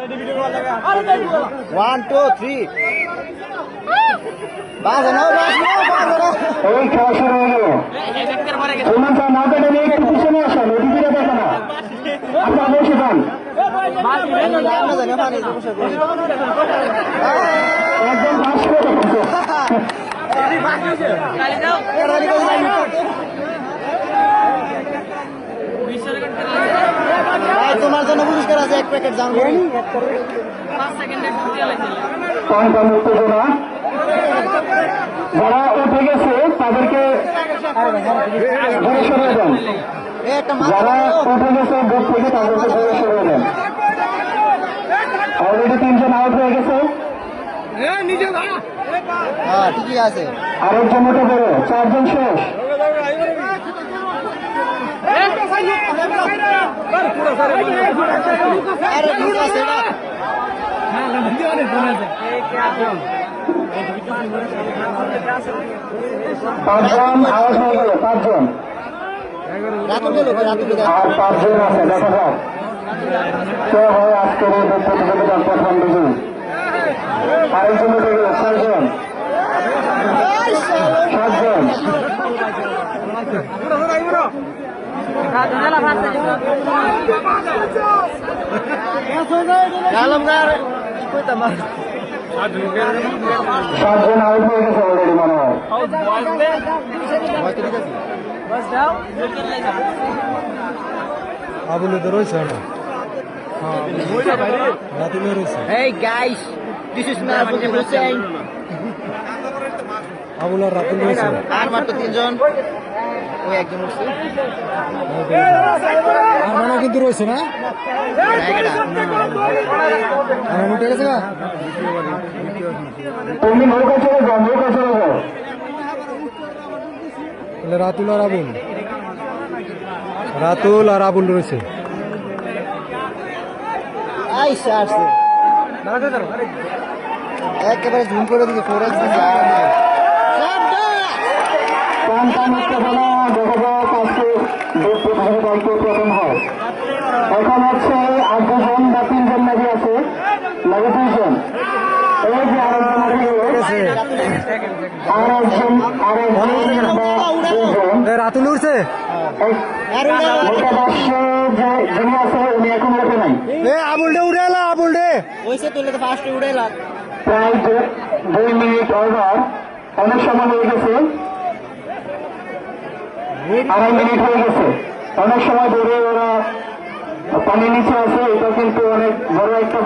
1 2 3 বাজানো এই খেলা শুরু হয়ে গেল। সুমন স্যার না কেটে নিয়ে একটু পিছনে আসেন, ওদিকে দেখে না আপনার বসে যান। একদম পাশ করে তোমার জন্য পুরস্কার আছে 1 প্যাকেট জাম পানটা উত্তেজনা যারা উঠে গেছে তাদেরকে ঘুরে সরিয়ে দেন। যারা উঠে গেছে বুথ থেকে তাদেরকে ঘুরে সরিয়ে দেন। অলরেডি 3 জন আউট হয়ে গেছে, ঠিকই আছে। আরেকজন উঠে পড়ে 4 জন শেষ। আরে ঠিক আছে না 5 জন আউট হয়ে গেল, 5 জন রাতুল গেল আর 5 জন আছে। দেখা যাক কে হয় আজকের এই প্রতিযোগিতার প্রথম বিজয়ী। আরেকজন উঠে গেল, 6 জন 7 জন। সাতজন আউট হয়ে গেছে অলরেডি মনে হয়। আবুলে তো রয়েছে না। Hey guys, this is Mahfouz Hussain. Abul আর রাতুল রয়েছে। আর মাত্র 3 জন, ওই একজন উঠছে। আর মানে কিন্তু রয়েছে না, উঠে গেছে না। তুমি নৌকা চলে যাও, নৌকা চলে যাও। তাহলে রাতুল আর আবুল, রাতুল আর আবুল রয়েছে। আইসা আসছে একেবারে জুম করে দিকে 4x পানটা খেলা দেখা যাক আজকে প্রতিযোগিতায় প্রথম হয়। এখন হচ্ছে আর 2 জন বা 3 জন নাকি আছে, নাকি 2 জন। এই যে আরেকজন আরেকজন বা 2 জন রাতুল উঠছে। যিনি আছে উনি এখন ওঠে নাই। আবুল ডে উঠে এলা, আবুল ডে ওইসে তুলে তো ফার্স্টে উড়ে এলাম। প্রায় 2 মিনিট ওভার, অনেক সময় হয়ে গেছে, 2.5 মিনিট হয়ে গেছে। অনেক সময় ধরে ওরা পানির নিচে আছে, এটা কিন্তু অনেক বড় একটা